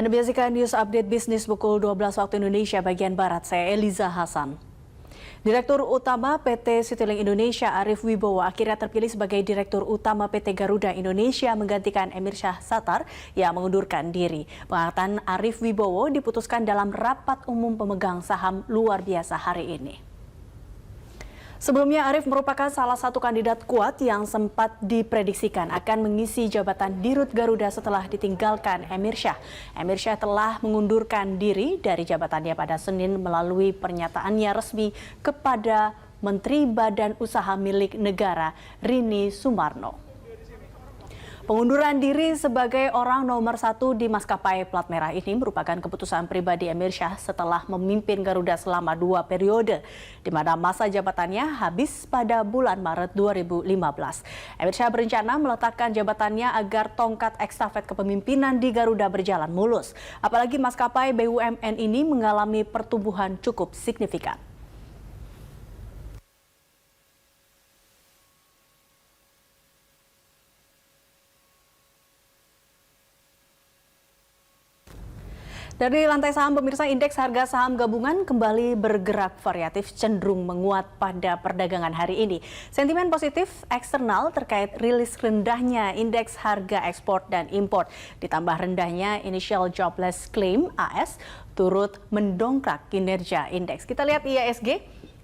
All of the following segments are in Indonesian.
Anda menyaksikan News Update Bisnis pukul 12 waktu Indonesia bagian Barat. Saya Eliza Hasan. Direktur Utama PT Citylink Indonesia Arief Wibowo akhirnya terpilih sebagai Direktur Utama PT Garuda Indonesia menggantikan Emir Syahsatar yang mengundurkan diri. Pengangkatan Arief Wibowo diputuskan dalam rapat umum pemegang saham luar biasa hari ini. Sebelumnya, Arief merupakan salah satu kandidat kuat yang sempat diprediksikan akan mengisi jabatan Dirut Garuda setelah ditinggalkan Emir Syah. Emir Syah telah mengundurkan diri dari jabatannya pada Senin melalui pernyataannya resmi kepada Menteri Badan Usaha Milik Negara Rini Sumarno. Pengunduran diri sebagai orang nomor 1 di maskapai plat merah ini merupakan keputusan pribadi Emir Syah setelah memimpin Garuda selama 2 periode, di mana masa jabatannya habis pada bulan Maret 2015. Emir Syah berencana meletakkan jabatannya agar tongkat estafet kepemimpinan di Garuda berjalan mulus. Apalagi maskapai BUMN ini mengalami pertumbuhan cukup signifikan. Dari lantai saham pemirsa, indeks harga saham gabungan kembali bergerak variatif cenderung menguat pada perdagangan hari ini. Sentimen positif eksternal terkait rilis rendahnya indeks harga ekspor dan impor ditambah rendahnya initial jobless claim AS turut mendongkrak kinerja indeks. Kita lihat IHSG,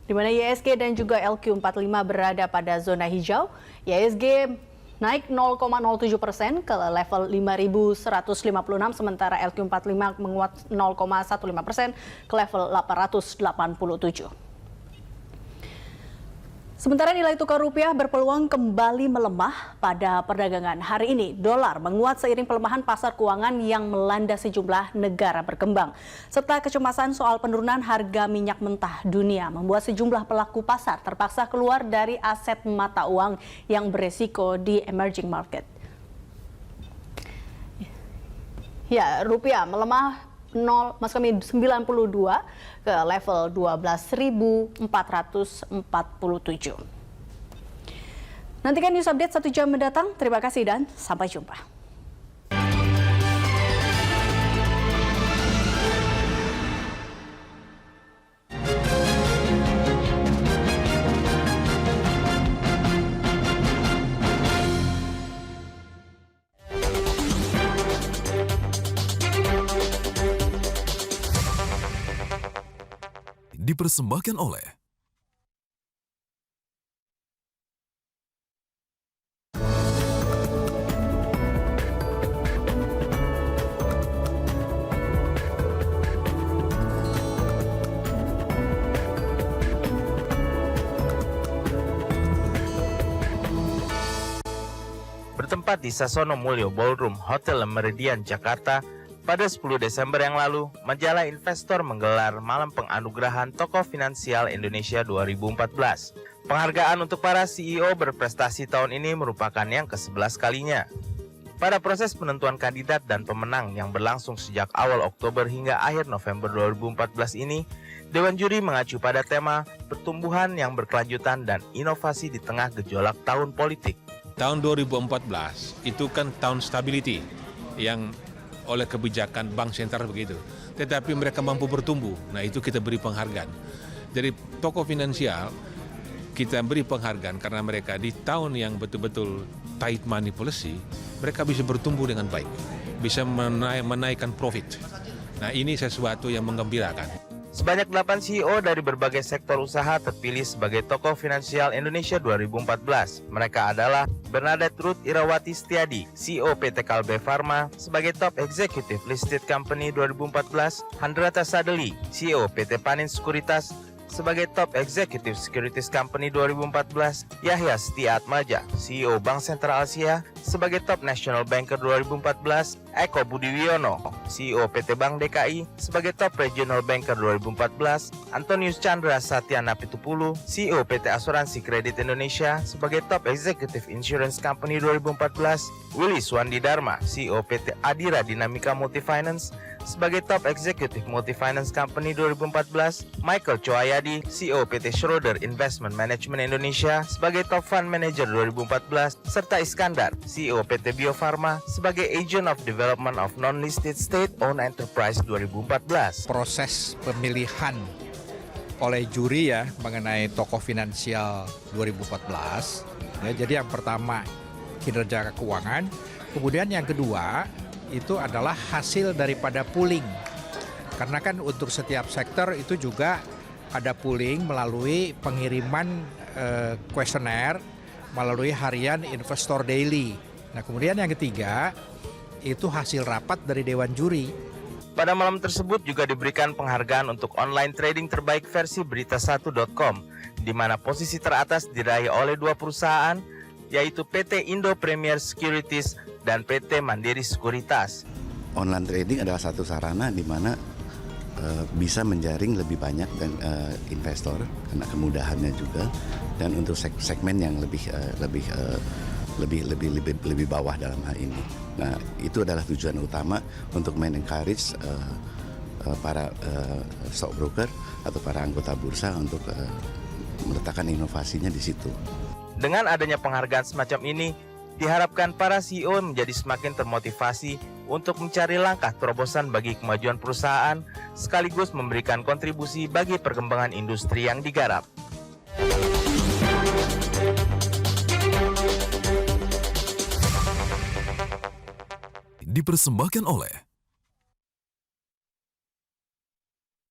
di mana IHSG dan juga LQ45 berada pada zona hijau. IHSG naik 0,07% ke level 5.156, sementara LQ45 menguat 0,15% ke level 887. Sementara nilai tukar rupiah berpeluang kembali melemah pada perdagangan hari ini. Dolar menguat seiring pelemahan pasar keuangan yang melanda sejumlah negara berkembang. Serta kecemasan soal penurunan harga minyak mentah dunia membuat sejumlah pelaku pasar terpaksa keluar dari aset mata uang yang beresiko di emerging market. Ya, rupiah melemah 92 ke level 12.447. Nantikan news update 1 jam mendatang. Terima kasih dan sampai jumpa. Dipersembahkan oleh bertempat di Sasono Mulyo Ballroom Hotel Meridian Jakarta. Pada 10 Desember yang lalu, majalah Investor menggelar Malam Penganugerahan Tokoh Finansial Indonesia 2014. Penghargaan untuk para CEO berprestasi tahun ini merupakan yang ke-11 kalinya. Pada proses penentuan kandidat dan pemenang yang berlangsung sejak awal Oktober hingga akhir November 2014 ini, Dewan Juri mengacu pada tema pertumbuhan yang berkelanjutan dan inovasi di tengah gejolak tahun politik. Tahun 2014 itu kan tahun stability yang oleh kebijakan bank sentral begitu. Tetapi mereka mampu bertumbuh. Nah, itu kita beri penghargaan. Jadi tokoh finansial kita beri penghargaan karena mereka di tahun yang betul-betul tight money policy, mereka bisa bertumbuh dengan baik. Bisa menaikkan profit. Nah, ini sesuatu yang menggembirakan. Sebanyak 8 CEO dari berbagai sektor usaha terpilih sebagai tokoh finansial Indonesia 2014. Mereka adalah Bernadette Ruth Irawati Setiadi, CEO PT Kalbe Pharma sebagai Top Executive Listed Company 2014, Handrata Sadeli, CEO PT Panin Sekuritas sebagai Top Executive Securities Company 2014, Yahya Setia Atmaja, CEO Bank Sentral Asia sebagai Top National Banker 2014, Eko Budi Wiono, CEO PT Bank DKI sebagai Top Regional Banker 2014, Antonius Chandra Satyana Pitupulu, CEO PT Asuransi Kredit Indonesia sebagai Top Executive Insurance Company 2014, Willy Swandi Dharma, CEO PT Adira Dinamika Multifinance sebagai Top Executive Multifinance Company 2014, Michael Choayadi, CEO PT Schroeder Investment Management Indonesia sebagai Top Fund Manager 2014, serta Iskandar, CEO PT Bio Farma sebagai Agent of Development Development of Non-Listed State-Owned Enterprise 2014. Proses pemilihan oleh juri ya mengenai tokoh finansial 2014. Ya, jadi yang pertama kinerja keuangan, kemudian yang kedua itu adalah hasil daripada pooling. Karena kan untuk setiap sektor itu juga ada pooling melalui pengiriman kuesioner melalui harian Investor Daily. Nah, kemudian yang ketiga itu hasil rapat dari Dewan Juri. Pada malam tersebut juga diberikan penghargaan untuk online trading terbaik versi berita1.com, di mana posisi teratas diraih oleh dua perusahaan, yaitu PT Indo Premier Securities dan PT Mandiri Sekuritas. Online trading adalah satu sarana di mana bisa menjaring lebih banyak dan investor karena kemudahannya juga, dan untuk segmen yang lebih bawah dalam hal ini. Nah, itu adalah tujuan utama untuk men-encourage para stockbroker atau para anggota bursa untuk meletakkan inovasinya di situ. Dengan adanya penghargaan semacam ini, diharapkan para CEO menjadi semakin termotivasi untuk mencari langkah terobosan bagi kemajuan perusahaan, sekaligus memberikan kontribusi bagi perkembangan industri yang digarap. Dipersembahkan oleh